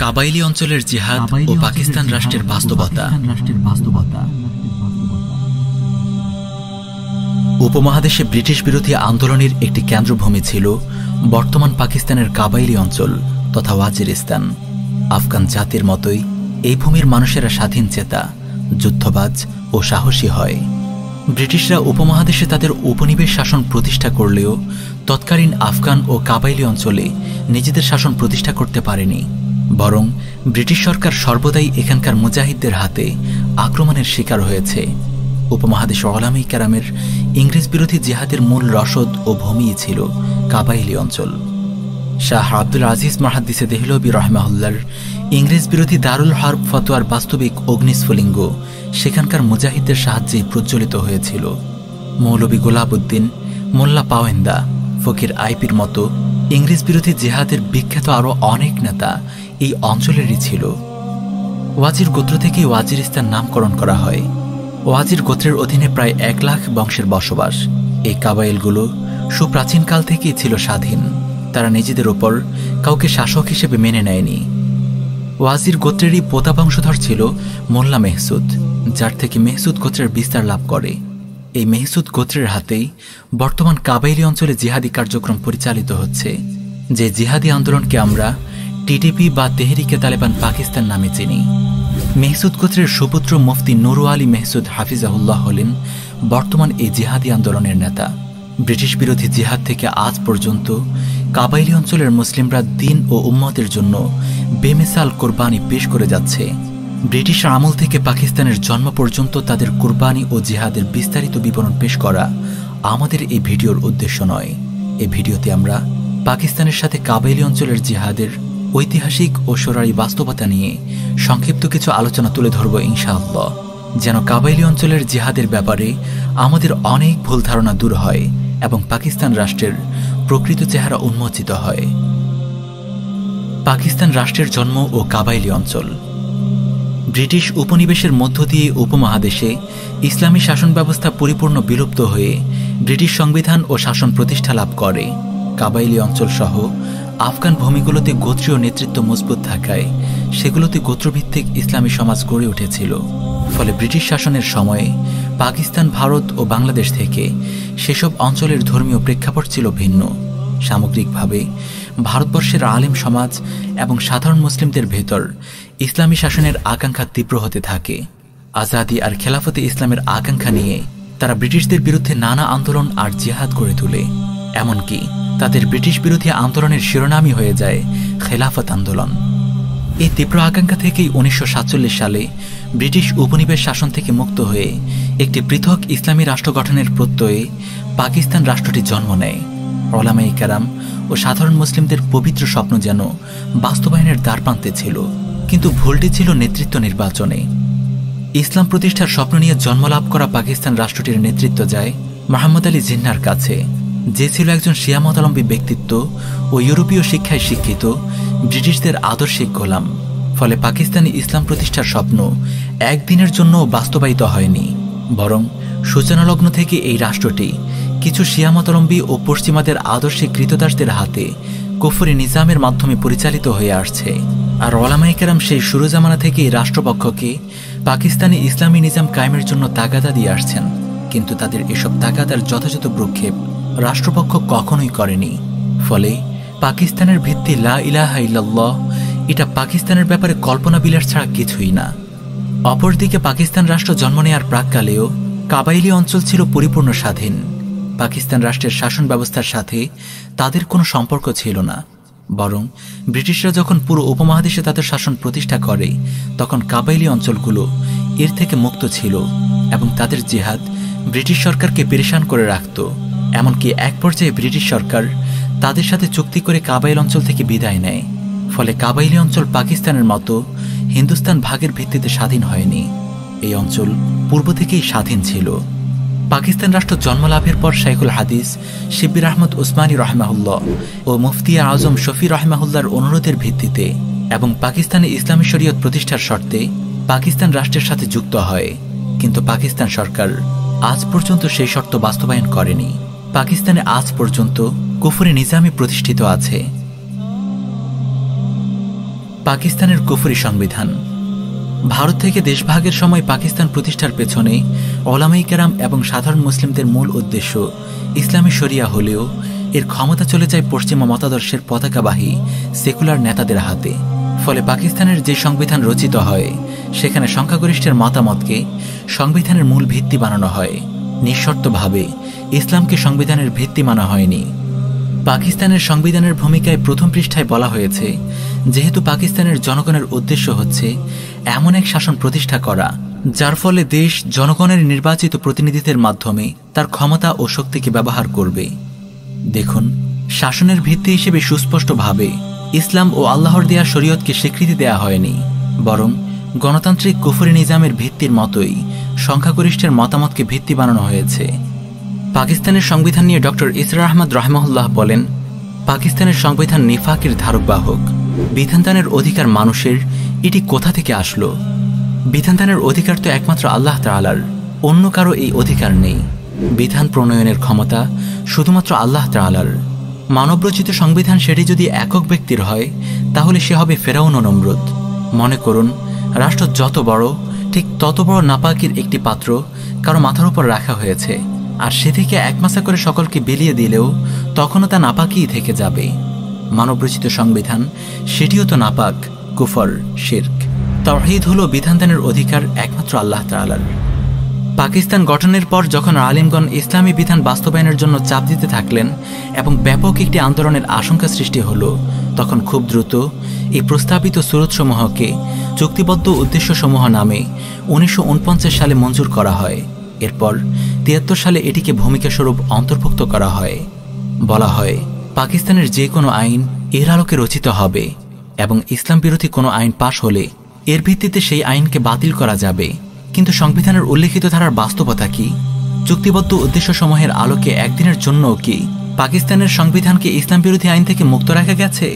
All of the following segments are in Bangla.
কাবাইলি অঞ্চলের জিহাদ ও পাকিস্তান রাষ্ট্রের বাস্তবতা। উপমহাদেশে ব্রিটিশ বিরোধী আন্দোলনের একটি কেন্দ্রভূমি ছিল বর্তমান পাকিস্তানের কাবাইলি অঞ্চল তথা ওয়াজিরিস্তান। আফগান জাতির মতোই এই ভূমির মানুষেরা স্বাধীন চেতা, যুদ্ধবাজ ও সাহসী হয়। ব্রিটিশরা উপমহাদেশে তাদের উপনিবেশ শাসন প্রতিষ্ঠা করলেও তৎকালীন আফগান ও কাবাইলি অঞ্চলে নিজেদের শাসন প্রতিষ্ঠা করতে পারেনি, বরং ব্রিটিশ সরকার সর্বদাই এখানকার মুজাহিদদের হাতে আক্রমণের শিকার হয়েছে। উপমহাদেশ ওলামায়ে কেরামের ইংরেজ বিরোধী জিহাদের মূল রসদ ও ভূমি ছিল কাবাইলি অঞ্চল। শাহ আব্দুল আজিজ মুহাদ্দিসে দেহলভী রাহিমাহুল্লাহর ইংরেজ বিরোধী দারুল হারব ফতোয়ার বাস্তবিক অগ্নিস্ফুলিঙ্গ সেখানকার মুজাহিদদের সাহায্যে প্রজ্বলিত হয়েছিল। মৌলভী গোলাবউদ্দিন, মোল্লা পাওয়েন্দা, ফকির আইপির মতো ইংরেজ বিরোধী জিহাদের বিখ্যাত আরও অনেক নেতা এই অঞ্চলেরই ছিল। ওয়াজির গোত্র থেকে ওয়াজিরিস্তান নামকরণ করা হয়। ওয়াজির গোত্রের অধীনে প্রায় 1 লাখ বংশের বসবাস। এই কাবাইলগুলো সুপ্রাচীনকাল থেকেই ছিল স্বাধীন। তারা নিজেদের ওপর কাউকে শাসক হিসেবে মেনে নেয়নি। ওয়াজির গোত্রেরই পোতা বংশধর ছিল মোল্লা মেহসুদ, যার থেকে মেহসুদ গোত্রের বিস্তার লাভ করে। এই মেহসুদ গোত্রের হাতেই বর্তমান কাবাইলি অঞ্চলে জিহাদি কার্যক্রম পরিচালিত হচ্ছে, যে জিহাদি আন্দোলনকে আমরা টিটিপি বা তেহরিকে তালেবান পাকিস্তান নামে চিনি। মেহসুদ গোত্রের সুপুত্র মুফতি নুরু আলী মেহসুদ হাফিজাহুল্লাহ হলেন বর্তমান এই জিহাদি আন্দোলনের নেতা। ব্রিটিশ বিরোধী জিহাদ থেকে আজ পর্যন্ত কাবাইলি অঞ্চলের মুসলিমরা দিন ও উম্মতের জন্য বেমিসাল কোরবানি পেশ করে যাচ্ছে। ব্রিটিশ আমল থেকে পাকিস্তানের জন্ম পর্যন্ত তাদের কোরবানি ও জিহাদের বিস্তারিত বিবরণ পেশ করা আমাদের এই ভিডিওর উদ্দেশ্য নয়। এই ভিডিওতে আমরা পাকিস্তানের সাথে কাবাইলি অঞ্চলের জিহাদের ঐতিহাসিক ও শরঈ বাস্তবতা নিয়ে সংক্ষিপ্ত কিছু আলোচনা তুলে ধরব ইনশাআল্লাহ, যেন কাবাইলি অঞ্চলের জিহাদের ব্যাপারে আমাদের অনেক ভুল ধারণা দূর হয় এবং পাকিস্তান রাষ্ট্রের প্রকৃত চেহারা উন্মোচিত হয়। পাকিস্তান রাষ্ট্রের জন্ম ও কাবাইলি অঞ্চল। ব্রিটিশ উপনিবেশের মধ্য দিয়ে উপমহাদেশে ইসলামী শাসন ব্যবস্থা পরিপূর্ণ বিলুপ্ত হয়ে ব্রিটিশ সংবিধান ও শাসন প্রতিষ্ঠা লাভ করে। কাবাইলি অঞ্চল সহ আফগান ভূমিগুলোতে গোত্রীয় নেতৃত্ব মজবুত থাকায় সেগুলোতে গোত্রভিত্তিক ইসলামী সমাজ গড়ে উঠেছিল। ফলে ব্রিটিশ শাসনের সময়ে পাকিস্তান, ভারত ও বাংলাদেশ থেকে সেসব অঞ্চলের ধর্মীয় প্রেক্ষাপট ছিল ভিন্ন। সামগ্রিকভাবে ভারতবর্ষের আলেম সমাজ এবং সাধারণ মুসলিমদের ভেতর ইসলামী শাসনের আকাঙ্ক্ষা তীব্র হতে থাকে। আজাদি আর খেলাফতে ইসলামের আকাঙ্ক্ষা নিয়ে তারা ব্রিটিশদের বিরুদ্ধে নানা আন্দোলন আর জিহাদ গড়ে তোলে। এমনকি তাদের ব্রিটিশ বিরোধী আন্দোলনের শিরোনামই হয়ে যায় খেলাফত আন্দোলন। এই তীব্র আকাঙ্ক্ষা থেকেই 1947 সালে ব্রিটিশ উপনিবেশ শাসন থেকে মুক্ত হয়ে একটি পৃথক ইসলামী রাষ্ট্র গঠনের প্রত্যয়ে পাকিস্তান রাষ্ট্রটি জন্ম নেয়। ওলামায়ে কেরাম ও সাধারণ মুসলিমদের পবিত্র স্বপ্ন যেন বাস্তবায়নের দ্বারপ্রান্তে ছিল, কিন্তু ভুলটি ছিল নেতৃত্ব নির্বাচনে। ইসলাম প্রতিষ্ঠার স্বপ্ন নিয়ে জন্মলাভ করা পাকিস্তান রাষ্ট্রটির নেতৃত্ব যায় মোহাম্মদ আলী জিন্নাহর কাছে, যে ছিল একজন শিয়া মতাবলম্বী ব্যক্তিত্ব ও ইউরোপীয় শিক্ষায় শিক্ষিত ব্রিটিশদের আদর্শিক গোলাম। ফলে পাকিস্তানি ইসলাম প্রতিষ্ঠার স্বপ্ন একদিনের জন্য বাস্তবায়িত হয়নি, বরং সূচনালগ্ন থেকে এই রাষ্ট্রটি কিছু শিয়া মতাবলম্বী ও পশ্চিমাদের আদর্শিক কৃতদাসদের হাতে কুফরি নিজামের মাধ্যমে পরিচালিত হয়ে আসছে। আর ওলামায়ে কেরাম সেই শুরু জামানা থেকে এই রাষ্ট্রপক্ষকে পাকিস্তানি ইসলামী নিজাম কায়েমের জন্য তাগাদা দিয়ে আসছেন, কিন্তু তাদের এসব তাগাদার যথাযথ ভ্রুক্ষেপ রাষ্ট্রপক্ষ কখনোই করেনি। ফলে পাকিস্তানের ভিত্তি লা ইলাহা ইল্লাল্লাহ, এটা পাকিস্তানের ব্যাপারে কল্পনা বিলাস ছাড়া কিছুই না। অপরদিকে পাকিস্তান রাষ্ট্র জন্ম নেয়ার প্রাককালেও কাবাইলি অঞ্চল ছিল পরিপূর্ণ স্বাধীন। পাকিস্তান রাষ্ট্রের শাসন ব্যবস্থার সাথে তাদের কোনো সম্পর্ক ছিল না, বরং ব্রিটিশরা যখন পুরো উপমহাদেশে তাদের শাসন প্রতিষ্ঠা করে তখন কাবাইলি অঞ্চলগুলো এর থেকে মুক্ত ছিল এবং তাদের জিহাদ ব্রিটিশ সরকারকে পেরেশান করে রাখত। এমনকি এক পর্যায়ে ব্রিটিশ সরকার তাদের সাথে চুক্তি করে কাবাইল অঞ্চল থেকে বিদায় নেয়। ফলে কাবাইলি অঞ্চল পাকিস্তানের মতো হিন্দুস্তান ভাগের ভিত্তিতে স্বাধীন হয়নি। এই অঞ্চল পূর্ব থেকেই স্বাধীন ছিল। পাকিস্তান রাষ্ট্র জন্মলাভের পর শাইখুল হাদিস শিব্বির আহমদ উসমানী রাহিমাহুল্লাহ ও মুফতি আজম শফি রাহিমাহুল্লাহর অনুরোধের ভিত্তিতে এবং পাকিস্তানে ইসলামী শরীয়ত প্রতিষ্ঠার শর্তে পাকিস্তান রাষ্ট্রের সাথে যুক্ত হয়, কিন্তু পাকিস্তান সরকার আজ পর্যন্ত সেই শর্ত বাস্তবায়ন করেনি। পাকিস্তানে আজ পর্যন্ত কুফরি নিজামই প্রতিষ্ঠিত আছে। পাকিস্তানের কুফরি সংবিধান। ভারত থেকে দেশভাগের সময় পাকিস্তান প্রতিষ্ঠার পেছনে ওলামায়ে কেরাম এবং সাধারণ মুসলিমদের মূল উদ্দেশ্য ইসলামী শরিয়া হলেও এর ক্ষমতা চলে যায় পশ্চিমা মতাদর্শের পতাকাবাহী সেকুলার নেতাদের হাতে। ফলে পাকিস্তানের যে সংবিধান রচিত হয় সেখানে সংখ্যাগরিষ্ঠের মতামতকে সংবিধানের মূল ভিত্তি বানানো হয়, নিঃশর্তভাবে ইসলামকে সংবিধানের ভিত্তি মানা হয়নি। পাকিস্তানের সংবিধানের ভূমিকায় প্রথম পৃষ্ঠায় বলা হয়েছে, যেহেতু পাকিস্তানের জনগণের উদ্দেশ্য হচ্ছে এমন এক শাসন প্রতিষ্ঠা করা যার ফলে দেশ জনগণের নির্বাচিত প্রতিনিধিদের মাধ্যমে তার ক্ষমতা ও শক্তিকে ব্যবহার করবে। দেখুন, শাসনের ভিত্তি হিসেবে সুস্পষ্টভাবে ইসলাম ও আল্লাহর দেয়া শরীয়তকে স্বীকৃতি দেয়া হয়নি, বরং গণতান্ত্রিক কুফরি নিজামের ভিত্তির মতোই সংখ্যাগরিষ্ঠের মতামতকে ভিত্তি বানানো হয়েছে। পাকিস্তানের সংবিধান নিয়ে ডক্টর ইসরার আহমদ রাহমাহুল্লাহ বলেন, পাকিস্তানের সংবিধান নিফাকের ধারকবাহক। বিধানদানের অধিকার মানুষের, এটি কোথা থেকে আসলো? বিধানদানের অধিকার তো একমাত্র আল্লাহ তাআলার, অন্য কারো এই অধিকার নেই। বিধান প্রণয়নের ক্ষমতা শুধুমাত্র আল্লাহ তাআলার। মানবরচিত সংবিধান সেটি যদি একক ব্যক্তির হয় তাহলে সে হবে ফেরাউন ও নমরুদ। মনে করুন, রাষ্ট্র যত বড় ঠিক তত বড় নাপাকির একটি পাত্র কারো মাথার উপর রাখা হয়েছে, আর সে থেকে একমাসা করে সকলকে বিলিয়ে দিলেও তখনও তা নাপাকিই থেকে যাবে। মানবরচিত সংবিধান সেটিও তো নাপাক, কুফর, শিরক। তাওহীদ হলো বিধানদানের অধিকার একমাত্র আল্লাহ তাআলার। পাকিস্তান গঠনের পর যখন আলিমগণ ইসলামী বিধান বাস্তবায়নের জন্য চাপ দিতে থাকলেন এবং ব্যাপক একটি আন্দোলনের আশঙ্কা সৃষ্টি হলো, তখন খুব দ্রুত এই প্রস্তাবিত সুরতসমূহকে চুক্তিবদ্ধ উদ্দেশ্যসমূহ নামে 1949 সালে মঞ্জুর করা হয়। এরপর 73 সালে এটিকে ভূমিকাস্বরূপ অন্তর্ভুক্ত করা হয়। বলা হয়, পাকিস্তানের যে কোনো আইন এর আলোকে রচিত হবে এবং ইসলাম বিরোধী কোনো আইন পাশ হলে এর ভিত্তিতে সেই আইনকে বাতিল করা যাবে। কিন্তু সংবিধানের উল্লেখিত ধারার বাস্তবতা কি? চুক্তিবদ্ধ উদ্দেশ্যসমূহের আলোকে একদিনের জন্যও কি পাকিস্তানের সংবিধানকে ইসলাম বিরোধী আইন থেকে মুক্ত রাখা গেছে?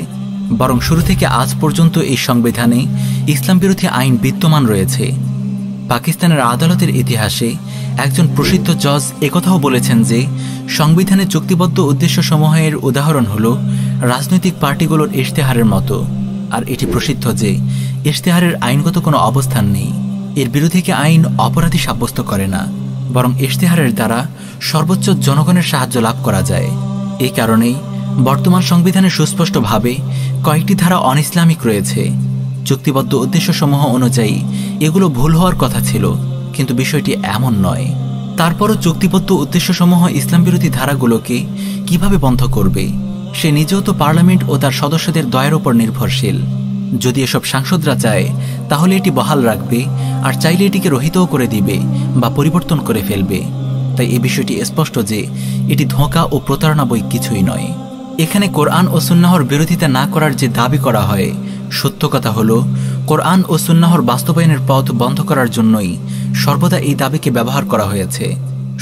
বরং শুরু থেকে আজ পর্যন্ত এই সংবিধানে ইসলাম বিরোধী আইন বিদ্যমান রয়েছে। পাকিস্তানের আদালতের ইতিহাসে একজন প্রসিদ্ধ জজ একথাও বলেছেন যে সংবিধানে চুক্তিবদ্ধ উদ্দেশ্যসমূহের উদাহরণ হল রাজনৈতিক পার্টিগুলোর ইশতেহারের মতো। আর এটি প্রসিদ্ধ যে ইশতেহারের আইনগত কোনো অবস্থান নেই, এর বিরোধীকে আইন অপরাধী সাব্যস্ত করে না, বরং ইশতেহারের দ্বারা সর্বোচ্চ জনগণের সাহায্য লাভ করা যায়। এই কারণেই বর্তমান সংবিধানে সুস্পষ্টভাবে কয়েকটি ধারা অন ইসলামিক রয়েছে। চুক্তিবদ্ধ উদ্দেশ্যসমূহ অনুযায়ী এগুলো ভুল হওয়ার কথা ছিল, কিন্তু বিষয়টি এমন নয়। তারপরও চুক্তিবদ্ধ উদ্দেশ্যসমূহ ইসলাম বিরোধী ধারাগুলোকে কিভাবে বন্ধ করবে? সে নিজেও তো পার্লামেন্ট ও তার সদস্যদের দয়ের উপর নির্ভরশীল। যদি এসব সাংসদরা চায় তাহলে এটি বহাল রাখবে, আর চাইলে এটিকে রহিতও করে দিবে বা পরিবর্তন করে ফেলবে। তাই এই বিষয়টি স্পষ্ট যে এটি ধোঁকা ও প্রতারণা বই কিছুই নয়। এখানে কোরআন ও সুন্নাহর বিরোধিতা না করার যে দাবি করা হয়, সত্য কথা হলো কোরআন ও সুন্নাহর বাস্তবায়নের পথ বন্ধ করার জন্যই সর্বদা এই দাবিকে ব্যবহার করা হয়েছে।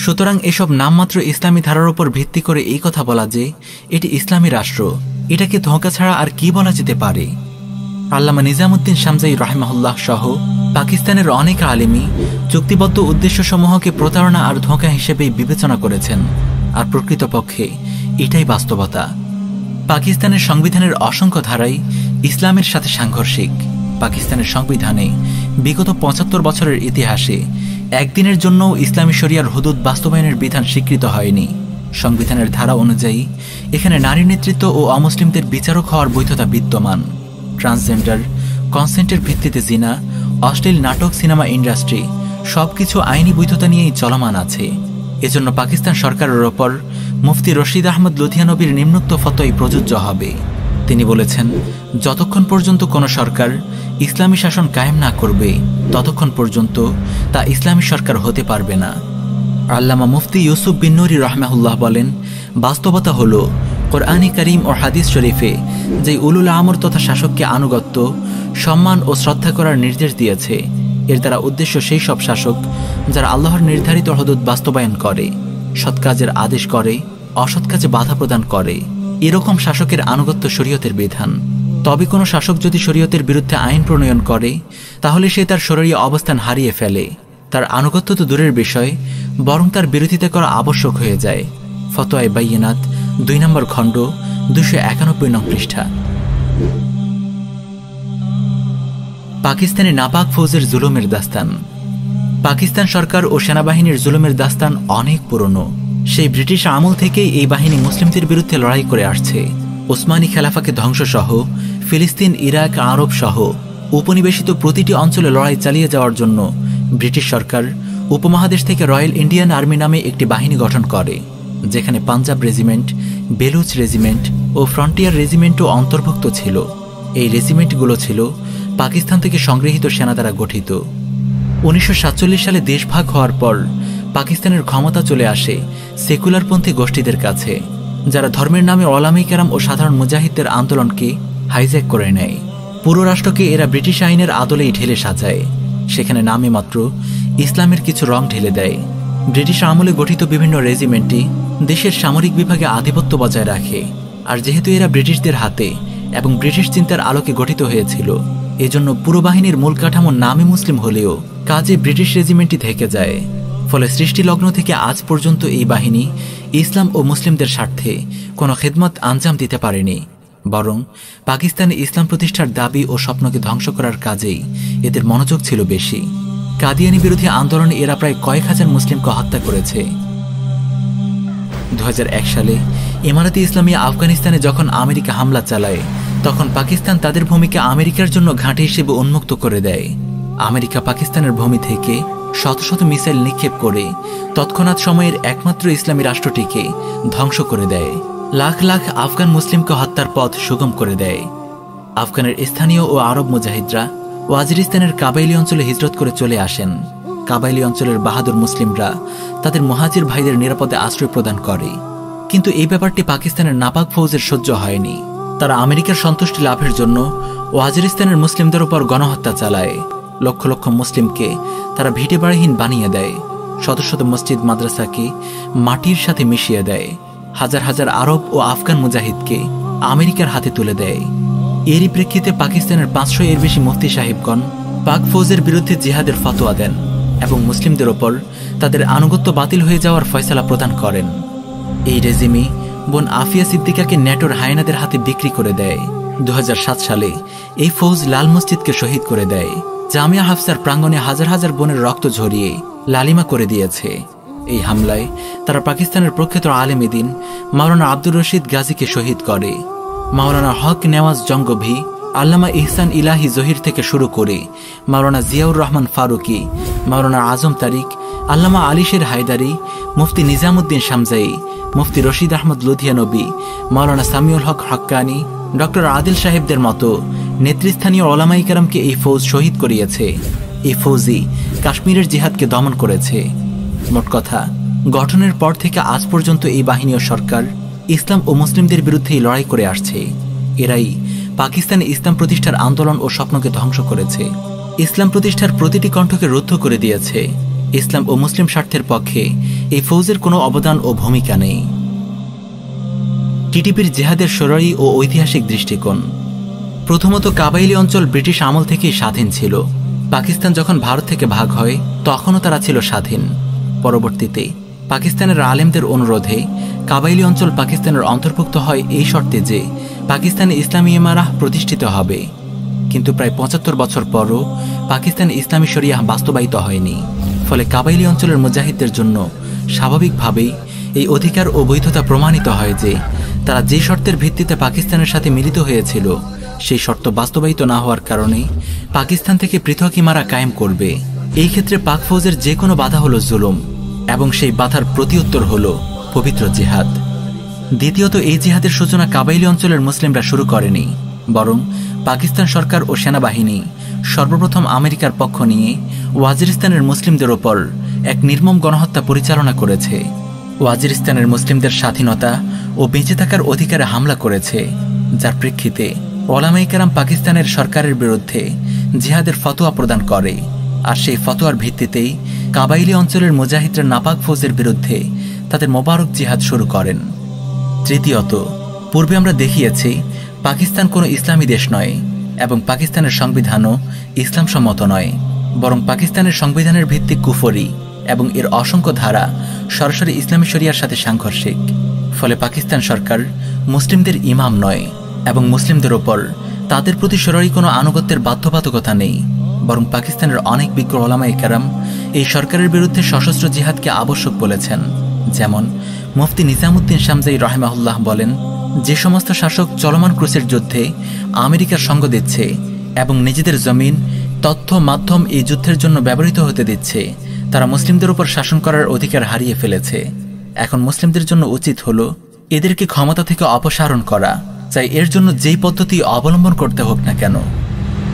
সুতরাং এসব নামমাত্র ইসলামী ধারার উপর ভিত্তি করে এই কথা বলা যে এটি ইসলামী রাষ্ট্র, এটাকে ধোঁকা ছাড়া আর কি বলা যেতে পারে? আল্লামা নিজামুদ্দিন শামজাই রাহিমাহুল্লাহ সহ পাকিস্তানের অনেক আলেমী চুক্তিবদ্ধ উদ্দেশ্যসমূহকে প্রতারণা আর ধোঁকা হিসেবেই বিবেচনা করেছেন, আর প্রকৃতপক্ষে এটাই বাস্তবতা। পাকিস্তানের সংবিধানের অসংখ্য ধারাই ইসলামের সাথে সাংঘর্ষিক। পাকিস্তানের সংবিধানে বিগত 75 বছরের ইতিহাসে একদিনের জন্যও ইসলামী শরিয়ার হুদুদ বাস্তবায়নের বিধান স্বীকৃত হয়নি। সংবিধানের ধারা অনুযায়ী এখানে নারী নেতৃত্ব ও অমুসলিমদের বিচারক হওয়ার বৈধতা বিদ্যমান। ট্রান্সজেন্ডার, কনসেন্টের ভিত্তিতে জিনা, অশ্লীল নাটক, সিনেমা ইন্ডাস্ট্রি সবকিছু আইনি বৈধতা নিয়েই চলমান আছে। এজন্য পাকিস্তান সরকারের ওপর মুফতি রশিদ আহমদ লুধিয়ানবীর নিম্নোক্ত ফতোয়াই প্রযোজ্য হবে। তিনি বলেছেন, যতক্ষণ পর্যন্ত কোনো সরকার ইসলামী শাসন কায়েম না করবে ততক্ষণ পর্যন্ত তা ইসলামী সরকার হতে পারবে না। আল্লামা মুফতি ইউসুফ বিন নুরি রাহমাহুল্লাহ বলেন, বাস্তবতা হলো কোরআনে কারীম ও হাদিস শরীফে যে উলুল আমর তথা শাসককে আনুগত্য, সম্মান ও শ্রদ্ধা করার নির্দেশ দিয়েছে, এর দ্বারা উদ্দেশ্য সেই সব শাসক যারা আল্লাহর নির্ধারিত হদুদ বাস্তবায়ন করে, সৎ কাজের আদেশ করে, অসৎ কাজে বাধা প্রদান করে। এরকম শাসকের আনুগত্য শরীয়তের বিধান। তবে কোনো শাসক যদি শরীয়তের বিরুদ্ধে আইন প্রণয়ন করে তাহলে সে তার শরীয়ী অবস্থান হারিয়ে ফেলে। তার আনুগত্য তো দূরের বিষয়, বরং তার বিরোধিতা করা আবশ্যক হয়ে যায়। ফতোয়ায়ে বাইয়িনাত 2 নম্বর খণ্ড 291 নং পৃষ্ঠা। পাকিস্তানি নাপাক ফৌজের জুলুমের দাস্তান। পাকিস্তান সরকার ও সেনাবাহিনীর জুলুমের দাস্তান অনেক পুরনো। সেই ব্রিটিশ আমল থেকেই এই বাহিনী মুসলিমদের বিরুদ্ধে লড়াই করে আসছে। ওসমানী খেলাফাকে ধ্বংসসহ ফিলিস্তিন, ইরাক, আরব সহ উপনিবেশিত প্রতিটি অঞ্চলে লড়াই চালিয়ে যাওয়ার জন্য ব্রিটিশ সরকার উপমহাদেশ থেকে রয়্যাল ইন্ডিয়ান আর্মি নামে একটি বাহিনী গঠন করে, যেখানে পাঞ্জাব রেজিমেন্ট, বেলুচ রেজিমেন্ট ও ফ্রন্টিয়ার রেজিমেন্টও অন্তর্ভুক্ত ছিল। এই রেজিমেন্টগুলো ছিল পাকিস্তান থেকে সংগৃহীত সেনা দ্বারা গঠিত। 1947 সালে দেশ ভাগ হওয়ার পর পাকিস্তানের ক্ষমতা চলে আসে সেকুলারপন্থী গোষ্ঠীদের কাছে, যারা ধর্মের নামে ওলামায়ে কেরাম ও সাধারণ মুজাহিদদের আন্দোলনকে হাইজ্যাক করে নেয়। পুরো রাষ্ট্রকে এরা ব্রিটিশ আইনের আদলেই ঢেলে সাজায়। সেখানে নামে মাত্র ইসলামের কিছু রং ঢেলে দেয়। ব্রিটিশ আমলে গঠিত বিভিন্ন রেজিমেন্টই দেশের সামরিক বিভাগে আধিপত্য বজায় রাখে। আর যেহেতু এরা ব্রিটিশদের হাতে এবং ব্রিটিশ চিন্তার আলোকে গঠিত হয়েছিল, এজন্য পুরো বাহিনীর মূল কাঠামো নামে মুসলিম হলেও কাজে ব্রিটিশ রেজিমেন্টই থেকে যায়। ফলে সৃষ্টিলগ্ন থেকে আজ পর্যন্ত এই বাহিনী ইসলাম ও মুসলিমদের স্বার্থে কোনো খেদমত আঞ্জাম দিতে পারেনি, বরং পাকিস্তানে ইসলাম প্রতিষ্ঠার দাবি ও স্বপ্নকে ধ্বংস করার কাজেই এদের মনোযোগ ছিল বেশি। কাদিয়ানি বিরোধী আন্দোলনে এরা প্রায় কয়েক হাজার মুসলিমকে হত্যা করেছে। 2001 সালে ইমারাতে ইসলামিয়া আফগানিস্তানে যখন আমেরিকা হামলা চালায়, তখন পাকিস্তান তাদের ভূমিকে আমেরিকার জন্য ঘাঁটি হিসেবে উন্মুক্ত করে দেয়। আমেরিকা পাকিস্তানের ভূমি থেকে শত শত মিসাইল নিক্ষেপ করে তৎক্ষণাৎ সময়ের একমাত্র ইসলামী রাষ্ট্রটিকে ধ্বংস করে দেয়। লাখ লাখ আফগান মুসলিমকে হত্যার পথ সুগম করে দেয়। আফগানের স্থানীয় ও আরব মুজাহিদরা ওয়াজিরিস্তানের কাবাইলি অঞ্চলে হিজরত করে চলে আসেন। কাবাইলি অঞ্চলের বাহাদুর মুসলিমরা তাদের মুহাজির ভাইদের নিরাপদে আশ্রয় প্রদান করে। কিন্তু এই ব্যাপারটি পাকিস্তানের নাপাক ফৌজের সহ্য হয়নি। তারা আমেরিকার সন্তুষ্টি লাভের জন্য ওয়াজিরিস্তানের মুসলিমদের উপর গণহত্যা চালায়। লক্ষ লক্ষ মুসলিমকে তারা ভিটে বাড়িহীন বানিয়ে দেয়। শত শত মসজিদ মাদ্রাসাকে মাটির সাথে মিশিয়ে দেয়। হাজার হাজার আরব ও আফগান মুজাহিদকে আমেরিকার হাতে তুলে দেয়। এরই প্রেক্ষিতে পাকিস্তানের 500 এর বেশি মুফতি সাহেবগণ পাক ফৌজের বিরুদ্ধে জিহাদের ফতোয়া দেন এবং মুসলিমদের ওপর তাদের আনুগত্য বাতিল হয়ে যাওয়ার ফয়সালা প্রদান করেন। এই রেজিমি বোন আফিয়া সিদ্দিকাকে ন্যাটোর হায়নাদের হাতে বিক্রি করে দেয়। 2007 সালে এই ফৌজ লাল মসজিদকে শহীদ করে দেয়। জামিয়া হাফসার প্রাঙ্গণে হাজার হাজার বোনের রক্ত ঝরিয়ে লালিমা করে দিয়েছে। এই হামলায় তারা পাকিস্তানের প্রখ্যাত আলেম দ্বীন মাওলানা আব্দুর রশিদ গাজীকে শহীদ করে। মাওলানা হক নেওয়াজ জঙ্গভি, আল্লামা ইহসান ইলাহি জহির থেকে শুরু করে মাওলানা জিয়াউর রহমান ফারুকি, মাওলানা আজম তারিক, আল্লামা আলিশের হায়দারি, মুফতি নিজামুদ্দিন শামজাই, মুফতি রশিদ আহমদ লুধিয়ানবী, মাওলানা সামিউল হক হক্কানি, ডক্টর আদিল সাহেবদের মতো নেতৃস্থানীয় ওলামায়ে কেরামকে এই ফৌজ শহীদ করিয়েছে। এই ফৌজই কাশ্মীরের জিহাদকে দমন করেছে। মোট কথা, গঠনের পর থেকে আজ পর্যন্ত এই বাহিনী ও সরকার ইসলাম ও মুসলিমদের বিরুদ্ধেই লড়াই করে আসছে। এরাই পাকিস্তানে ইসলাম প্রতিষ্ঠার আন্দোলন ও স্বপ্নকে ধ্বংস করেছে। ইসলাম প্রতিষ্ঠার প্রতিটি কণ্ঠকে রুদ্ধ করে দিয়েছে। ইসলাম ও মুসলিম স্বার্থের পক্ষে এই ফৌজের কোনো অবদান ও ভূমিকা নেই। টিটিপির জিহাদের শরঈ ও ঐতিহাসিক দৃষ্টিকোণ। প্রথমত, কাবাইলি অঞ্চল ব্রিটিশ আমল থেকেই স্বাধীন ছিল। পাকিস্তান যখন ভারত থেকে ভাগ হয় তখনও তারা ছিল স্বাধীন। পরবর্তীতে পাকিস্তানের আলেমদের অনুরোধে কাবাইলি অঞ্চল পাকিস্তানের অন্তর্ভুক্ত হয় এই শর্তে যে পাকিস্তানে ইসলামী ইমারাহ প্রতিষ্ঠিত হবে। কিন্তু প্রায় 75 বছর পরও পাকিস্তানে ইসলামী শরিয়াহ বাস্তবায়িত হয়নি। ফলে কাবাইলি অঞ্চলের মুজাহিদদের জন্য স্বাভাবিকভাবেই এই অধিকার ও বৈধতা প্রমাণিত হয় যে তারা যে শর্তের ভিত্তিতে পাকিস্তানের সাথে মিলিত হয়েছিল সেই শর্ত বাস্তবায়িত না হওয়ার কারণে পাকিস্তান থেকে পৃথক ইমারা কায়েম করবে। এই ক্ষেত্রে পাক ফৌজের যে কোনো বাধা হলো জুলুম, এবং সেই বাধার প্রতিউত্তর হলো পবিত্র জিহাদ। দ্বিতীয়ত, এই জিহাদের সূচনা কাবাইলি অঞ্চলের মুসলিমরা শুরু করেনি, বরং পাকিস্তান সরকার ও সেনাবাহিনী সর্বপ্রথম আমেরিকার পক্ষ নিয়ে ওয়াজিরিস্তানের মুসলিমদের ওপর এক নির্মম গণহত্যা পরিচালনা করেছে। ওয়াজিরিস্তানের মুসলিমদের স্বাধীনতা ও বেঁচে থাকার অধিকারে হামলা করেছে, যার প্রেক্ষিতে ওলামায়ে কেরাম পাকিস্তানের সরকারের বিরুদ্ধে জিহাদের ফতোয়া প্রদান করে। আর সেই ফতোয়ার ভিত্তিতেই কাবাইলি অঞ্চলের মুজাহিদরা নাপাক ফৌজের বিরুদ্ধে তাদের মোবারক জিহাদ শুরু করেন। তৃতীয়ত, পূর্বে আমরা দেখিয়েছি পাকিস্তান কোনো ইসলামী দেশ নয় এবং পাকিস্তানের সংবিধানও ইসলাম সম্মত নয়, বরং পাকিস্তানের সংবিধানের ভিত্তি কুফরি এবং এর অসংখ্য ধারা সরাসরি ইসলামী শরিয়ার সাথে সাংঘর্ষিক। ফলে পাকিস্তান সরকার মুসলিমদের ইমাম নয় এবং মুসলিমদের ওপর তাদের প্রতি সরাসরি কোনো আনুগত্যের বাধ্যবাধকতা নেই। বরং পাকিস্তানের অনেক বিজ্ঞ ওলামায়ে কেরাম এই সরকারের বিরুদ্ধে সশস্ত্র জিহাদকে আবশ্যক বলেছেন। যেমন মুফতি নিজামুদ্দিন শামজাই রাহিমাহুল্লাহ বলেন, যে সমস্ত শাসক চলমান ক্রুসের যুদ্ধে আমেরিকার সঙ্গ দিচ্ছে এবং নিজেদের জমিন, তথ্য, মাধ্যম এই যুদ্ধের জন্য ব্যবহৃত হতে দিচ্ছে, তারা মুসলিমদের উপর শাসন করার অধিকার হারিয়ে ফেলেছে। এখন মুসলিমদের জন্য উচিত হলো এদেরকে ক্ষমতা থেকে অপসারণ করা, চাই এর জন্য যেই পদ্ধতি অবলম্বন করতে হোক না কেন।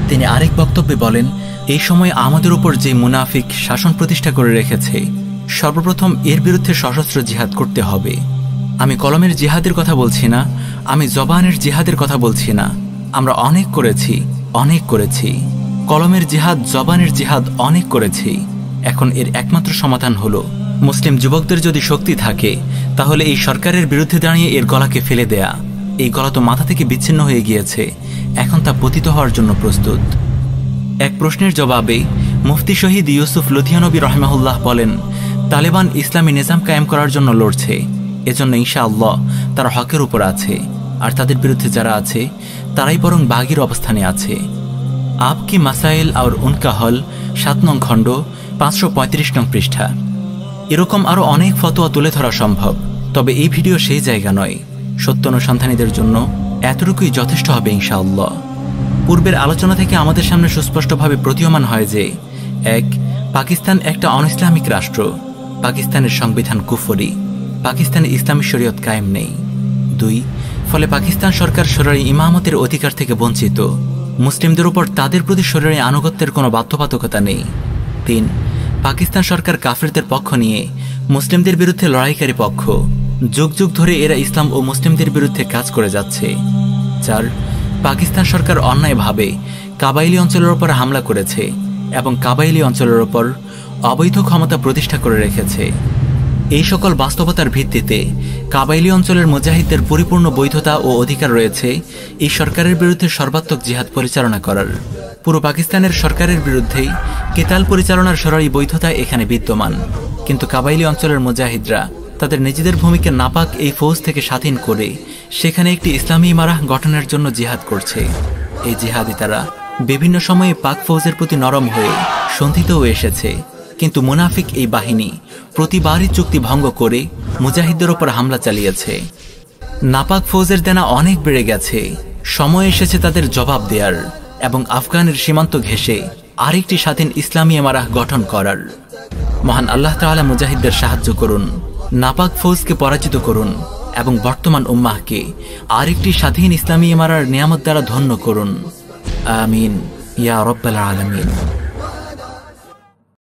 তিনি আরেক বক্তব্যে বলেন, এই সময় আমাদের উপর যে মুনাফিক শাসন প্রতিষ্ঠা করে রেখেছে, সর্বপ্রথম এর বিরুদ্ধে সশস্ত্র জিহাদ করতে হবে। আমি কলমের জিহাদের কথা বলছি না, আমি জবানের জিহাদের কথা বলছি না। আমরা অনেক করেছি, কলমের জিহাদ, জবানের জিহাদ অনেক করেছি। এখন এর একমাত্র সমাধান হলো মুসলিম যুবকদের যদি শক্তি থাকে তাহলে এই সরকারের বিরুদ্ধে দাঁড়িয়ে এর গলাকে ফেলে দেয়া। এই গলা তো মাথা থেকে বিচ্ছিন্ন হয়ে গিয়েছে, এখন তা পতিত হওয়ার জন্য প্রস্তুত। এক প্রশ্নের জবাবে মুফতি শহীদ ইউসুফ লুধিয়ানবী রহমাহুল্লাহ বলেন, তালেবান ইসলামী নিজাম কায়েম করার জন্য লড়ছে, এজন্য ইনশাআল্লাহ তারা হকের উপর আছে, আর তাদের বিরুদ্ধে যারা আছে তারাই বরং বাগির অবস্থানে আছে। আপকি মাসাইল আর উনকা হল 7 নং খণ্ড 535 নং পৃষ্ঠা। এরকম আরও অনেক ফতোয়া তুলে ধরা সম্ভব, তবে এই ভিডিও সেই জায়গা নয়। সত্য অনুসন্ধানীদের জন্য এতটুকুই যথেষ্ট হবে ইনশাআল্লাহ। পূর্বের আলোচনা থেকে আমাদের সামনে সুস্পষ্টভাবে প্রতীয়মান হয় যে 1. পাকিস্তান একটা অনইসলামিক রাষ্ট্র, পাকিস্তানের সংবিধান কুফরি, পাকিস্তানে ইসলামী শরীয়ত কায়েম নেই। 2. ফলে পাকিস্তান সরকার শরঈ ইমামতের অধিকার থেকে বঞ্চিত, মুসলিমদের উপর তাদের প্রতি শরঈ আনুগত্যের কোনো বাধ্যবাধকতা নেই। 3. পাকিস্তান সরকার কাফিরদের পক্ষ নিয়ে মুসলিমদের বিরুদ্ধে লড়াইকারী পক্ষ, যুগ যুগ ধরে এরা ইসলাম ও মুসলিমদের বিরুদ্ধে কাজ করে যাচ্ছে। 4. পাকিস্তান সরকার অন্যায়ভাবে কাবাইলি অঞ্চলের ওপর হামলা করেছে এবং কাবাইলি অঞ্চলের ওপর অবৈধ ক্ষমতা প্রতিষ্ঠা করে রেখেছে। এই সকল বাস্তবতার ভিত্তিতে কাবাইলি অঞ্চলের মুজাহিদদের পরিপূর্ণ বৈধতা ও অধিকার রয়েছে এই সরকারের বিরুদ্ধে সর্বাত্মক জিহাদ পরিচালনা করার। পুরো পাকিস্তানের সরকারের বিরুদ্ধেই কেতাল পরিচালনার শরঈ বৈধতা এখানে বিদ্যমান, কিন্তু কাবাইলি অঞ্চলের মুজাহিদরা তাদের নিজেদের ভূমিকে নাপাক এই ফৌজ থেকে স্বাধীন করে সেখানে একটি ইসলামী ইমারাহ গঠনের জন্য জিহাদ করছে। এই জিহাদি তারা বিভিন্ন সময়ে পাক ফৌজের প্রতি নরম হয়ে সন্ধিতেও এসেছে, কিন্তু মুনাফিক এই বাহিনী প্রতিবারই চুক্তি ভঙ্গ করে মুজাহিদদের ওপর হামলা চালিয়েছে। নাপাক ফৌজের দেনা অনেক বেড়ে গেছে, সময় এসেছে তাদের জবাব দেওয়ার এবং আফগানের সীমান্ত ঘেঁষে আরেকটি স্বাধীন ইসলামী ইমারাহ গঠন করার। মহান আল্লাহ তাআলা মুজাহিদদের সাহায্য করুন, নাপাক ফৌজকে পরাজিত করুন এবং বর্তমান উম্মাহকে আরেকটি স্বাধীন ইসলামী ইমারার নিয়ামত দ্বারা ধন্য করুন। আমিন ইয়া রাব্বাল আলামিন।